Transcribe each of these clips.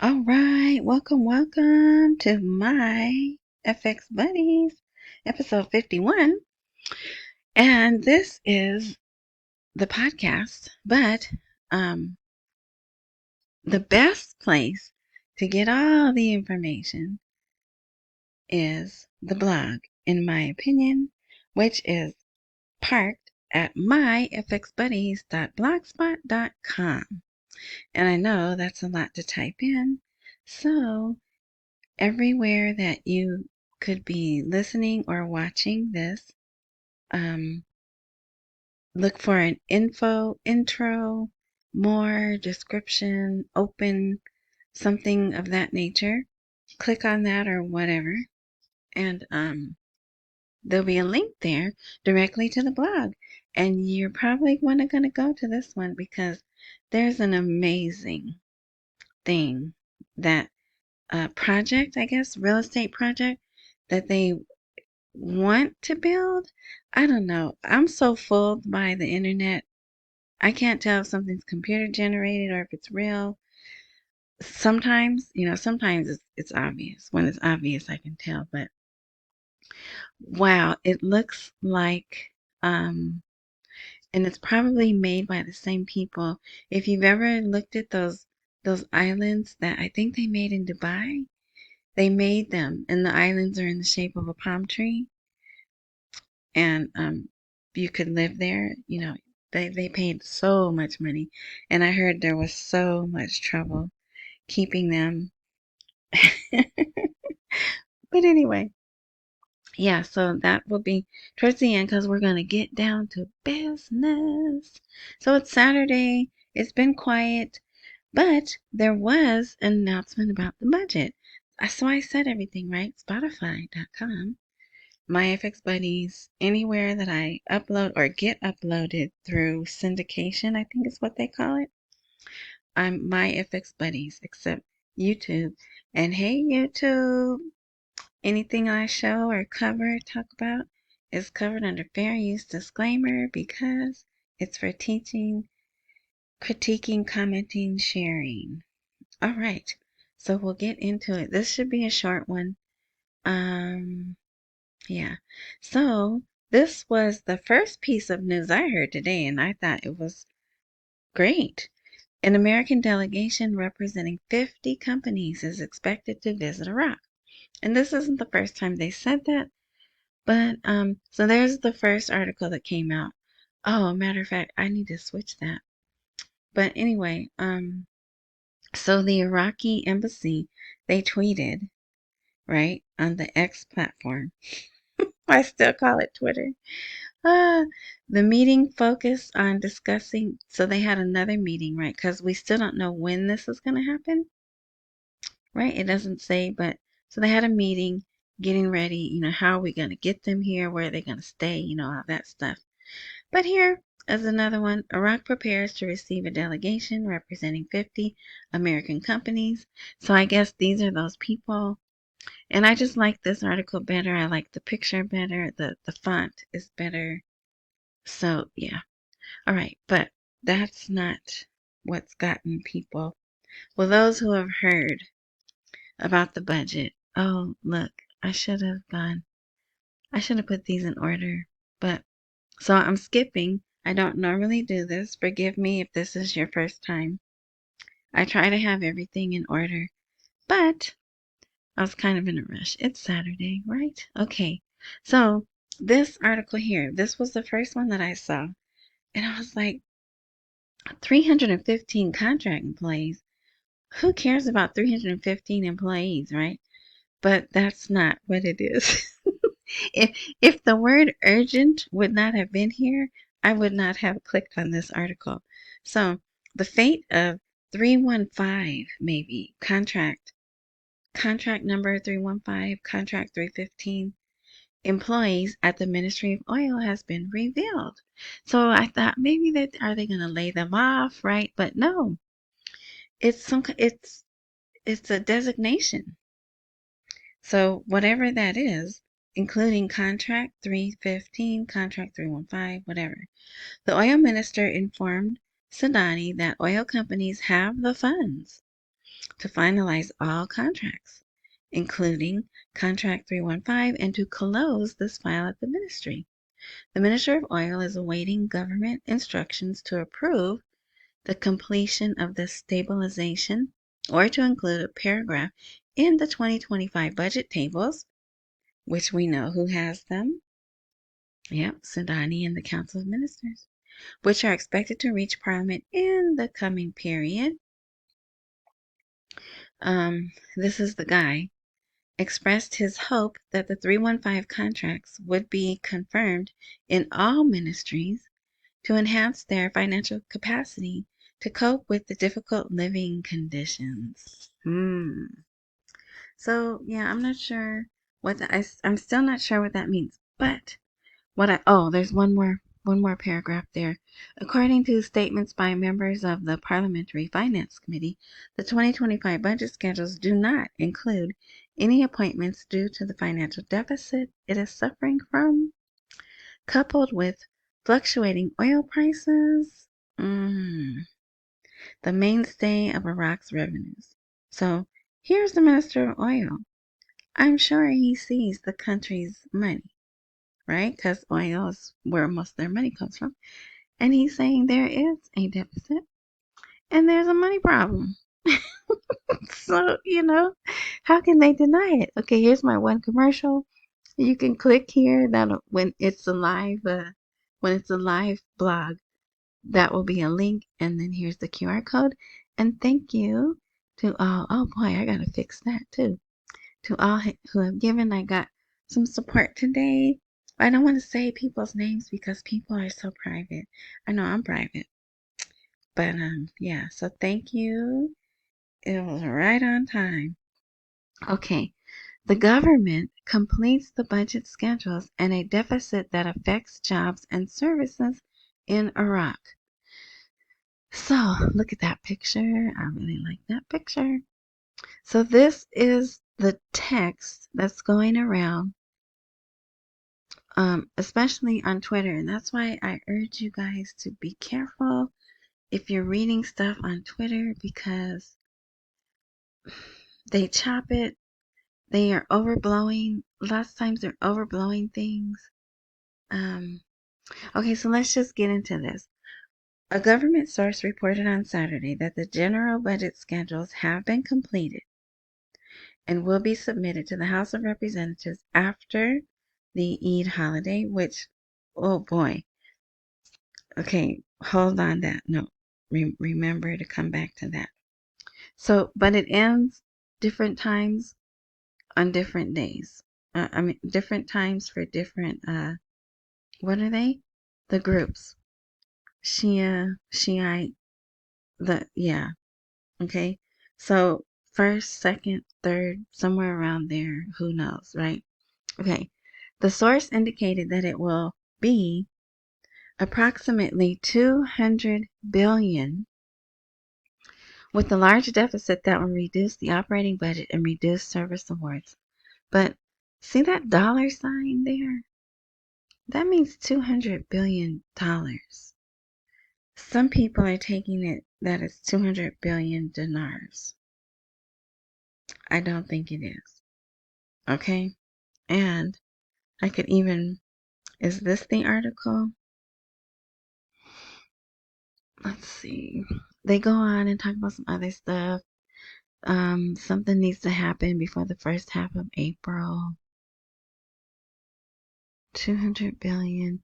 All right, welcome to my FX Buddies, episode 51. And this is the podcast, but um, the best place to get all the information is the blog, in my opinion, which is parked at myfxbuddies.blogspot.com. And I know that's a lot to type in, so everywhere that you could be listening or watching this, um, look for an intro, more, description, open, something of that nature. Click on that or whatever, and there'll be a link there directly to the blog. And you're probably going to go to this one because there's an amazing thing that project, I guess, real estate project that they want to build. I don't know. I'm so fooled by the internet. I can't tell if something's computer generated or if it's real. Sometimes it's obvious. When it's obvious, I can tell. But wow, it looks like, and it's probably made by the same people. If you've ever looked at those islands that I think they made in Dubai, they made them, and the islands are in the shape of a palm tree, and you could live there. They paid so much money, and I heard there was so much trouble keeping them. But anyway, yeah, so that will be towards the end because we're going to get down to business. So it's Saturday. It's been quiet, but there was an announcement about the budget. So I said everything right. Spotify.com. My FX Buddies, anywhere that I upload or get uploaded through syndication, I think is what they call it. I'm My FX Buddies, except YouTube. And hey, YouTube, anything I show or cover, talk about, is covered under fair use disclaimer because it's for teaching, critiquing, commenting, sharing. All right, so we'll get into it. This should be a short one. Yeah. So this was the first piece of news I heard today, and I thought it was great. An American delegation representing 50 companies is expected to visit Iraq. And this isn't the first time they said that, but so there's the first article that came out. Oh, matter of fact, I need to switch that. But anyway, so the Iraqi Embassy, they tweeted, right, on the X platform. I still call it Twitter. Ah, the meeting focused on discussing, so they had another meeting, right? Because we still don't know when this is going to happen, right? It doesn't say, but so they had a meeting getting ready, how are we going to get them here? Where are they going to stay? All that stuff. But here is another one. Iraq prepares to receive a delegation representing 50 American companies. So I guess these are those people. And I just like this article better. I like the picture better. The font is better. So, yeah. All right. But that's not what's gotten people. Well, those who have heard about the budget. Oh, look, I should have put these in order. But so I'm skipping. I don't normally do this. Forgive me if this is your first time. I try to have everything in order, but I was kind of in a rush. It's Saturday, right? Okay. So this article here, this was the first one that I saw. And I was like, 315 contract employees. Who cares about 315 employees, right? But that's not what it is. If the word urgent would not have been here, I would not have clicked on this article. So the fate of 315, maybe contract number 315, contract 315 employees at the Ministry of Oil has been revealed. So I thought maybe are they going to lay them off, right? But no, it's a designation. So whatever that is, including contract 315, contract 315, whatever. The oil minister informed Sudani that oil companies have the funds to finalize all contracts, including Contract 315, and to close this file at the ministry. The Minister of Oil is awaiting government instructions to approve the completion of the stabilization or to include a paragraph in the 2025 budget tables, which we know who has them. Yep, Sudani and the Council of Ministers, which are expected to reach Parliament in the coming period. This is the guy, expressed his hope that the 315 contracts would be confirmed in all ministries to enhance their financial capacity to cope with the difficult living conditions. So, yeah, I'm not sure what I'm still not sure what that means, but there's one more paragraph there. According to statements by members of the Parliamentary Finance Committee, the 2025 budget schedules do not include any appointments due to the financial deficit it is suffering from, coupled with fluctuating oil prices, the mainstay of Iraq's revenues. So here's the Minister of Oil. I'm sure he sees the country's money, right? Because oil is where most of their money comes from. And he's saying there is a deficit and there's a money problem. So, how can they deny it? Okay, here's my one commercial. You can click here when it's a live blog, that will be a link, and then here's the QR code. And thank you to all. Oh boy, I gotta fix that too. To all who have given, I got some support today. I don't want to say people's names because people are so private. I know I'm private. But yeah, so thank you. It was right on time. Okay. The government completes the budget schedules and a deficit that affects jobs and services in Iraq. So, look at that picture. I really like that picture. So this is the text that's going around, especially on Twitter. And that's why I urge you guys to be careful if you're reading stuff on Twitter, because they chop it. They are overblowing. Lots of times they're overblowing things. Okay, so let's just get into this. A government source reported on Saturday that the general budget schedules have been completed and will be submitted to the House of Representatives after the Eid holiday, which, oh boy. Okay, hold on that. No, remember to come back to that. So, but it ends different times on different days. Different times for different, what are they? The groups. Shia, Shiite, okay? So, first, second, third, somewhere around there, who knows, right? Okay. The source indicated that it will be approximately $200 billion, with a large deficit that will reduce the operating budget and reduce service awards. But see that dollar sign there? That means $200 billion. Some people are taking it that it's 200 billion dinars. I don't think it is. Okay? And I could even, is this the article? Let's see. They go on and talk about some other stuff. Something needs to happen before the first half of April. 200 billion.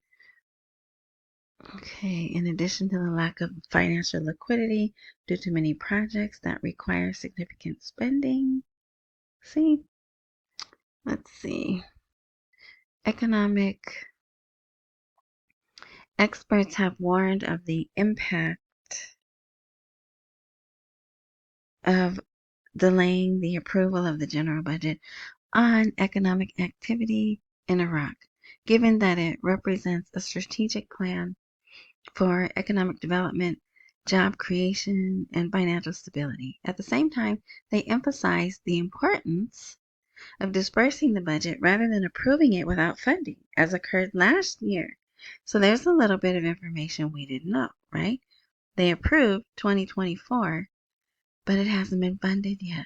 Okay, in addition to the lack of financial liquidity due to many projects that require significant spending. See? Let's see. Economic experts have warned of the impact of delaying the approval of the general budget on economic activity in Iraq, given that it represents a strategic plan for economic development, job creation, and financial stability. At the same time, they emphasize the importance of dispersing the budget rather than approving it without funding, as occurred last year. So there's a little bit of information we didn't know, right? They approved 2024 but it hasn't been funded yet.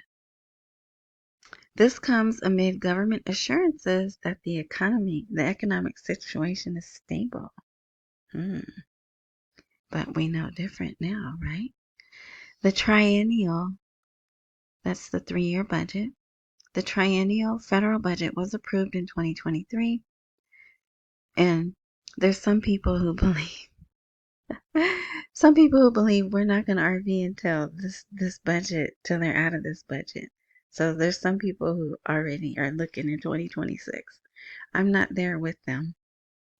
This comes amid government assurances that the economic situation is stable. But we know different now, right? The triennial, that's the 3-year budget. The triennial federal budget was approved in 2023. And there's some people who believe we're not going to RV until this budget, till they're out of this budget. So there's some people who already are looking in 2026. I'm not there with them.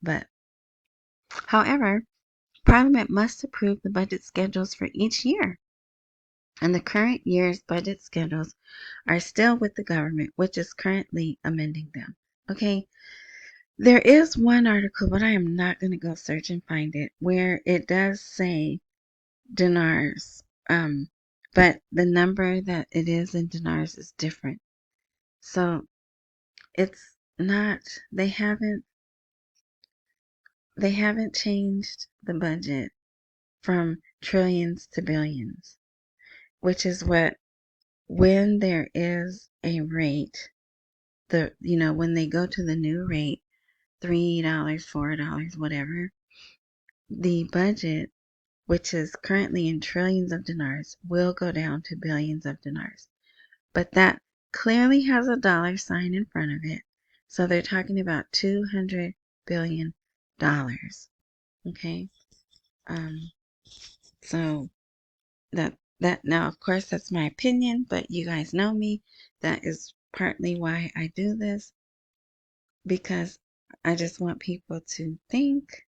But however, Parliament must approve the budget schedules for each year. And the current year's budget schedules are still with the government, which is currently amending them. Okay, there is one article, but I am not going to go search and find it, where it does say dinars, but the number that it is in dinars is different. So it's not, they haven't changed the budget from trillions to billions, which is what, when there is a rate, when they go to the new rate, $3, $4, whatever, the budget, which is currently in trillions of dinars, will go down to billions of dinars. But that clearly has a dollar sign in front of it. So they're talking about $200 billion. Okay? So that now, of course, that's my opinion, but you guys know me. That is partly why I do this, because I just want people to think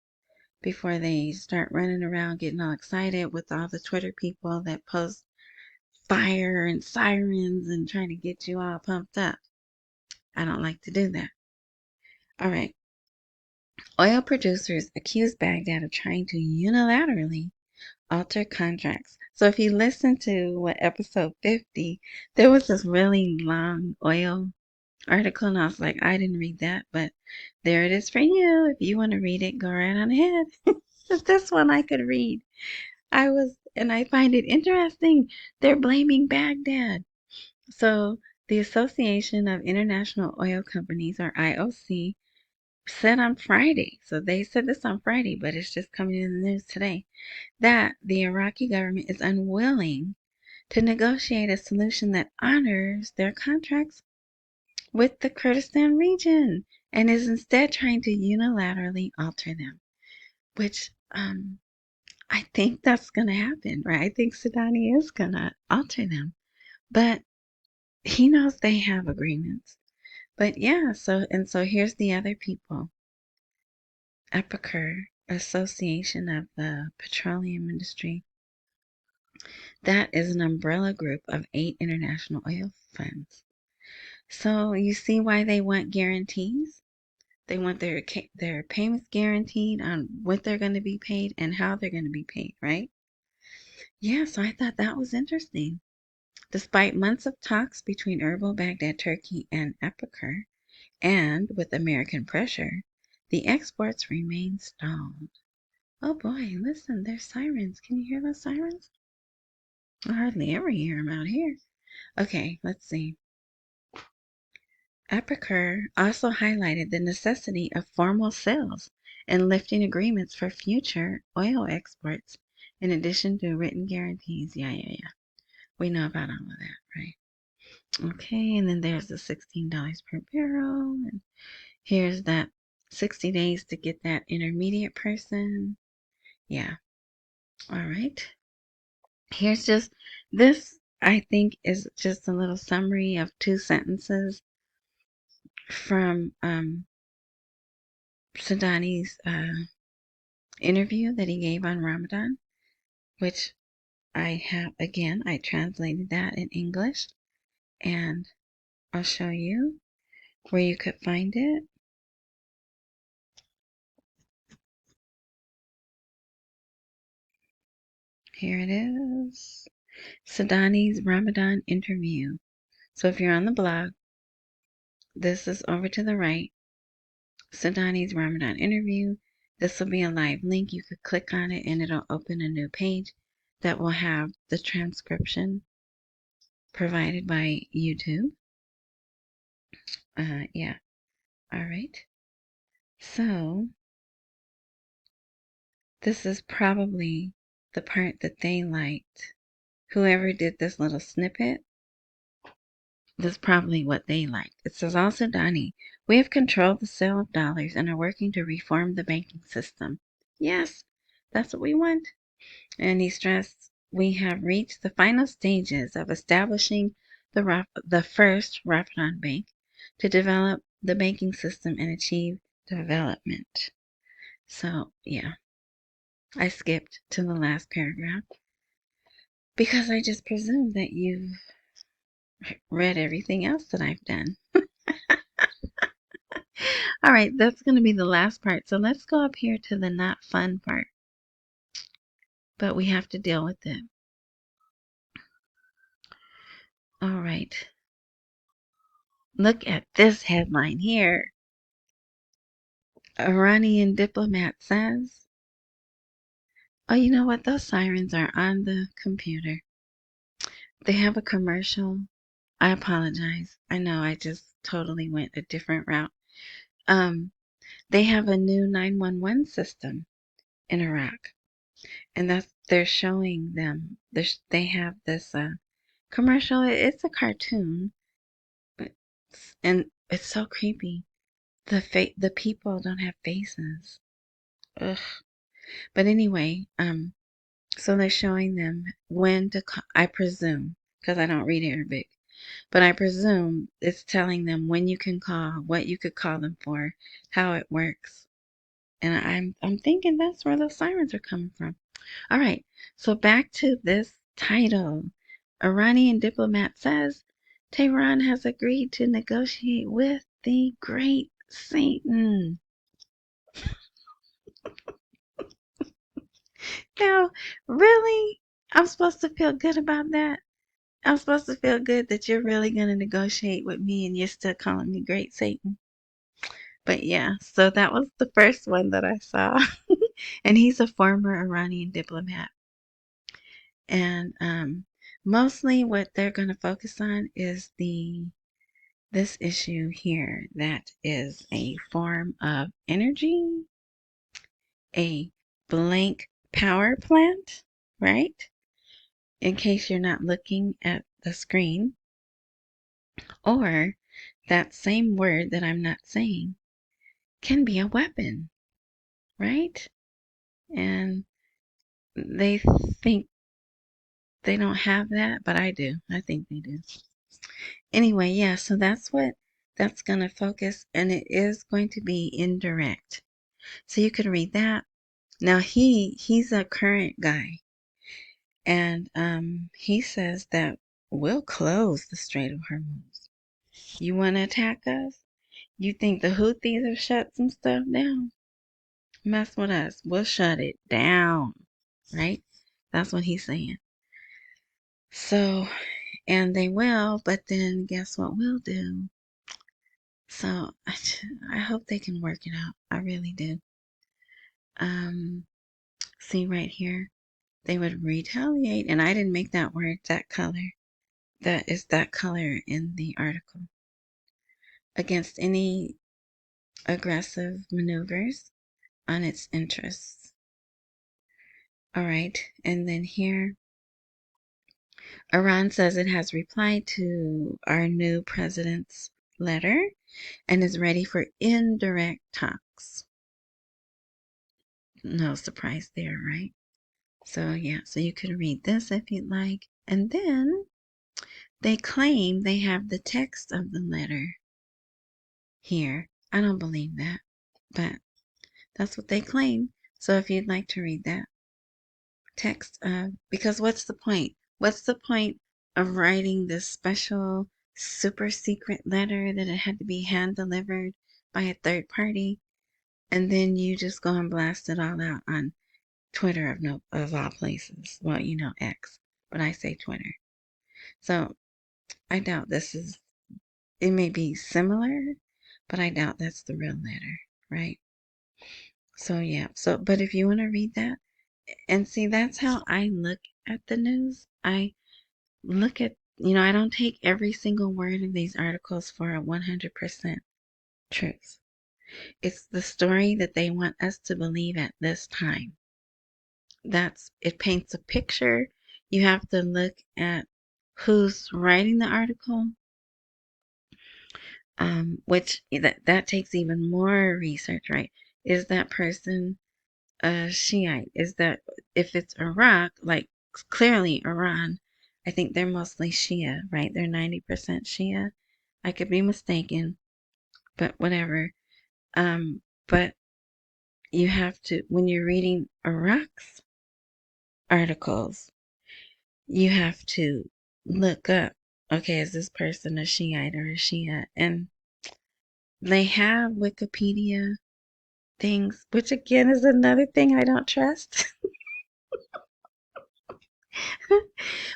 before they start running around getting all excited with all the Twitter people that post fire and sirens and trying to get you all pumped up. I don't like to do that. All right. Oil producers accuse Baghdad of trying to unilaterally alter contracts. So if you listen to episode 50, there was this really long oil article, and I was like, I didn't read that, but there it is for you. If you want to read it, go right on ahead. This one I could read. And I find it interesting. They're blaming Baghdad. So the Association of International Oil Companies, or IOC, said on Friday, so they said this on Friday, but it's just coming in the news today, that the Iraqi government is unwilling to negotiate a solution that honors their contracts with the Kurdistan region and is instead trying to unilaterally alter them, which I think that's going to happen, right? I think Sudani is going to alter them, but he knows they have agreements. But yeah, so here's the other people. EPICUR, Association of the Petroleum Industry. That is an umbrella group of 8 international oil funds. So you see why they want guarantees? They want their payments guaranteed on what they're going to be paid and how they're going to be paid, right? Yeah, so I thought that was interesting. Despite months of talks between Erbil, Baghdad, Turkey, and EPICUR, and with American pressure, the exports remain stalled. Oh boy, listen, there's sirens. Can you hear those sirens? I hardly ever hear them out here. Okay, let's see. EPICUR also highlighted the necessity of formal sales and lifting agreements for future oil exports, in addition to written guarantees. Yeah. We know about all of that, right? Okay, and then there's the $16 per barrel. And here's that 60 days to get that intermediate person. Yeah. All right. Here's just this, I think, is just a little summary of 2 sentences from Sudani's interview that he gave on Ramadan, which I translated that in English, and I'll show you where you could find it. Here it is. Sudani's Ramadan interview. So if you're on the blog, this is over to the right. Sudani's Ramadan interview. This will be a live link. You could click on it and it'll open a new page that will have the transcription provided by YouTube. Yeah. All right. So this is probably the part that they liked. Whoever did this little snippet, this is probably what they liked. It says, also, Donnie, we have controlled the sale of dollars and are working to reform the banking system. Yes, that's what we want. And he stressed, we have reached the final stages of establishing the first Ramadan bank to develop the banking system and achieve development. So, yeah, I skipped to the last paragraph because I just presumed that you've read everything else that I've done. All right, that's going to be the last part. So let's go up here to the not fun part. But we have to deal with it. All right. Look at this headline here. Iranian diplomat says, oh, you know what? Those sirens are on the computer. They have a commercial. I apologize. I know I just totally went a different route. They have a new 911 system in Iraq. And they're showing them. They have this commercial. It's a cartoon. And it's so creepy. The people don't have faces. Ugh. But anyway, so they're showing them when to call, I presume, because I don't read Arabic, but I presume it's telling them when you can call, what you could call them for, how it works. And I'm thinking that's where those sirens are coming from. All right, so back to this title. Iranian diplomat says Tehran has agreed to negotiate with the Great Satan. Now, really? I'm supposed to feel good about that? I'm supposed to feel good that you're really going to negotiate with me and you're still calling me Great Satan. But yeah, so that was the first one that I saw. And he's a former Iranian diplomat. And mostly what they're going to focus on is this issue here that is a form of energy, a blank power plant, right? In case you're not looking at the screen, or that same word that I'm not saying can be a weapon, right? And they think they don't have that, but I do. I think they do. Anyway, yeah, so that's what that's going to focus, and it is going to be indirect. So you could read that. Now he's a current guy, and he says that we'll close the Strait of Hormuz. You want to attack us? You think the Houthis have shut some stuff down? Mess with us. We'll shut it down. Right? That's what he's saying. So, and they will, but then guess what we'll do? So, I hope they can work it out. I really do. See right here? They would retaliate, and I didn't make that word that color. That is that color in the article. Against any aggressive maneuvers on its interests. All right, and then here, Iran says it has replied to our new president's letter and is ready for indirect talks. No surprise there, right? So, yeah, so you could read this if you'd like. And then they claim they have the text of the letter here. I don't believe that, but that's what they claim. So if you'd like to read that text, because what's the point? What's the point of writing this special super secret letter that it had to be hand delivered by a third party, and then you just go and blast it all out on Twitter of all places? Well, you know, X, but I say Twitter. So I doubt this is. It may be similar, but I doubt that's the real letter, right? So yeah. So, but if you want to read that and see, that's how I look at the news. I look at I don't take every single word of these articles for a 100% truth. It's the story that they want us to believe at this time. It paints a picture. You have to look at who's writing the article, which that takes even more research, right? Is that person a Shiite? Is that, if it's Iraq, like clearly Iran, I think they're mostly Shia, right? They're 90% Shia. I could be mistaken, but whatever. But you have to, when you're reading Iraq's articles, you have to look up, okay, is this person a Shiite or a Shia? And they have Wikipedia things, which again is another thing I don't trust.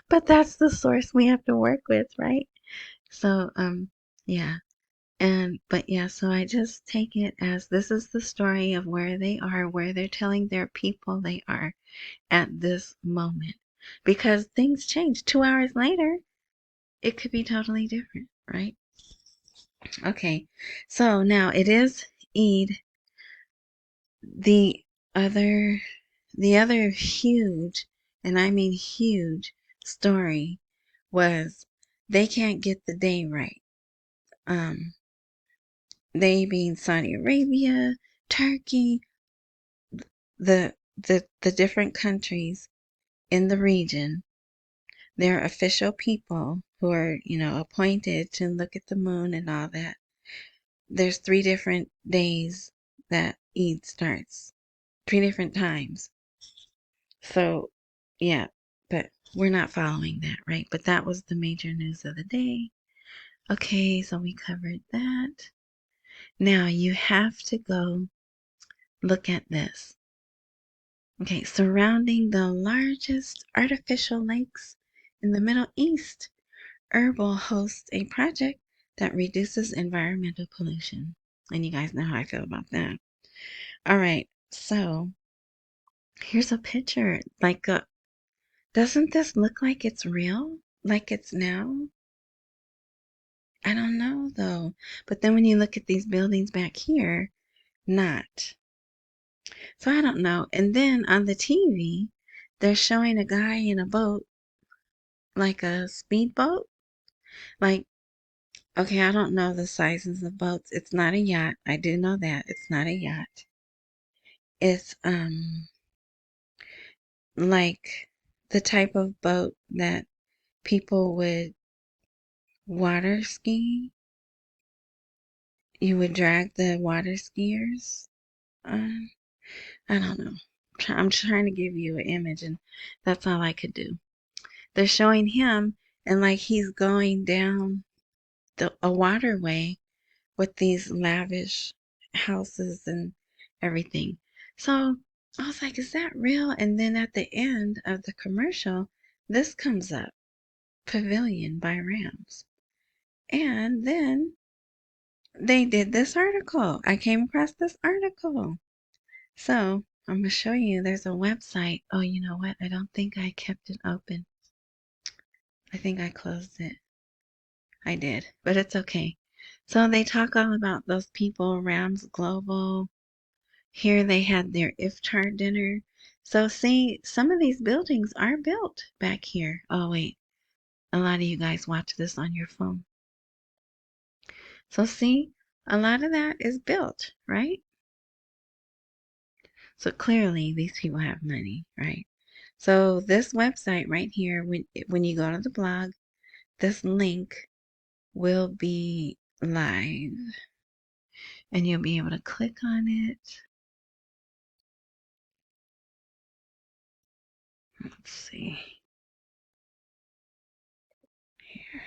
But that's the source we have to work with, right? So, yeah. But yeah, so I just take it as this is the story of where they are, where they're telling their people they are at this moment. Because things change. 2 hours later, it could be totally different, right? Okay, so now it is Eid. The other, the other huge, and I mean huge, story was they can't get the day right. They being Saudi Arabia, Turkey, the different countries in the region, their official people who are, appointed to look at the moon and all that. There's 3 different days that Eid starts, 3 different times. So, yeah, but we're not following that, right? But that was the major news of the day. Okay, so we covered that. Now you have to go look at this. Okay, surrounding the largest artificial lakes in the Middle East, Erbil hosts a project that reduces environmental pollution. And you guys know how I feel about that. All right, so here's a picture. Doesn't this look like it's real? Like it's now? I don't know though. But then when you look at these buildings back here, not. So I don't know. And then on the TV, they're showing a guy in a boat, like a speedboat. Like, okay, I don't know the sizes of boats. It's not a yacht. I do know that. It's not a yacht. It's like the type of boat that people would water ski. You would drag the water skiers. Um, I don't know. I'm trying to give you an image, and that's all I could do. They're showing him, and like he's going down a waterway with these lavish houses and everything. So I was like, is that real? And then at the end of the commercial, this comes up, Pavilion by Rams. And then they did this article. I came across this article. So I'm going to show you. There's a website. Oh, you know what? I don't think I kept it open. I think I closed it. I did, but it's okay. So they talk all about those people, Rams Global. Here they had their iftar dinner. So see, some of these buildings are built back here. Oh wait, a lot of you guys watch this on your phone. So see, a lot of that is built, right? So clearly these people have money, right? So this website right here, when you go to the blog, this link will be live and you'll be able to click on it. Let's see here.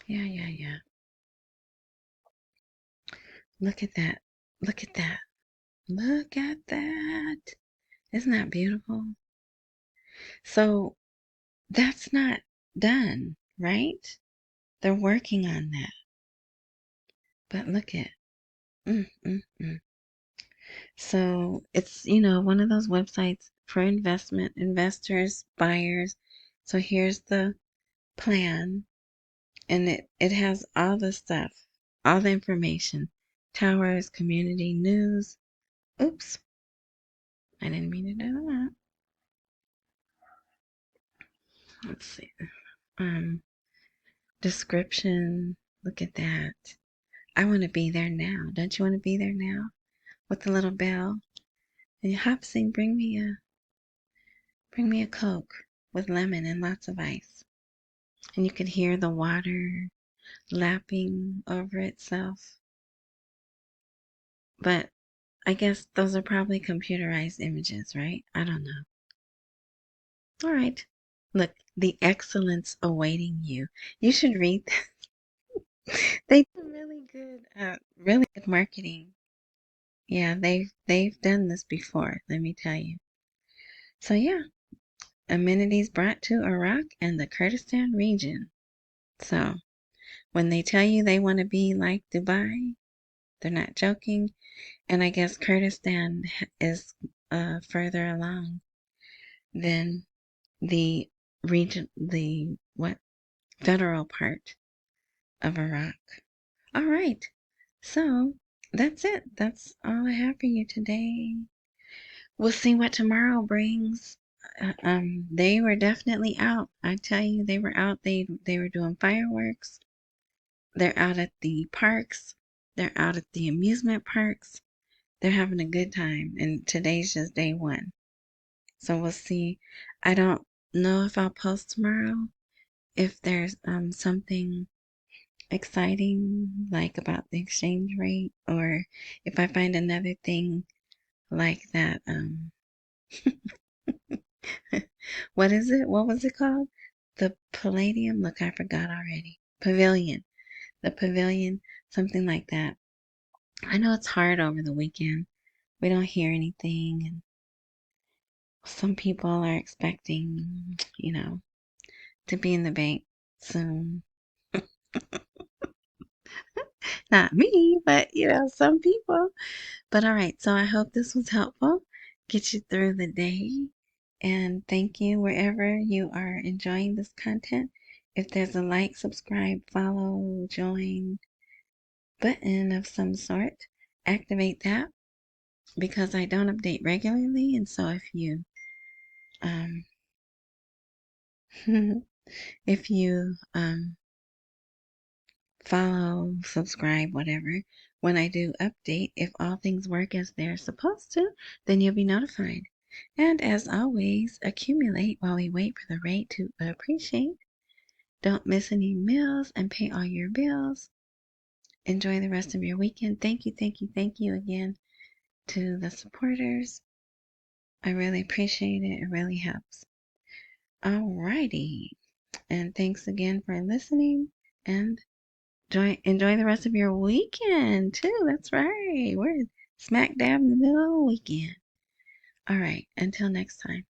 Yeah. Look at that. Look at that. Look at that. Isn't that beautiful? So that's not done, right? They're working on that. But look at, mm, mm, mm. So it's, one of those websites for investors, buyers. So here's the plan, and it has all the stuff, all the information. Towers, community news. Oops, I didn't mean to do that. Let's see. Description. Look at that. I want to be there now. Don't you want to be there now? With the little bell. And Hopsing, bring me a Coke with lemon and lots of ice. And you could hear the water lapping over itself. But I guess those are probably computerized images, right? I don't know. All right. Look, the excellence awaiting you. You should read that. They do really good marketing. Yeah, they've done this before, let me tell you. So yeah, amenities brought to Iraq and the Kurdistan region. So when they tell you they want to be like Dubai, they're not joking. And I guess Kurdistan is further along than the region, the what federal part of Iraq. All right, so that's it. That's all I have for you today. We'll see what tomorrow brings. They were definitely out. I tell you, they were out. They were doing fireworks. They're out at the parks. They're out at the amusement parks. They're having a good time. And today's just day one. So we'll see. I don't know if I'll post tomorrow. If there's something exciting, like about the exchange rate, or if I find another thing like that. What is it? What was it called? The Palladium? Look, I forgot already. Pavilion. The Pavilion, something like that. I know it's hard over the weekend. We don't hear anything, and some people are expecting, to be in the bank soon. Not me, but some people. But all right, so I hope this was helpful. Get you through the day. And thank you wherever you are enjoying this content. If there's a like, subscribe, follow, join button of some sort, activate that because I don't update regularly. And so um, if you follow, subscribe, whatever, when I do update, if all things work as they're supposed to, then you'll be notified. And as always, accumulate while we wait for the rate to appreciate. Don't miss any meals and pay all your bills. Enjoy the rest of your weekend. Thank you, thank you, thank you again to the supporters. I really appreciate it. It really helps. Alrighty. And thanks again for listening. And enjoy the rest of your weekend too. That's right. We're smack dab in the middle of the weekend. All right. Until next time.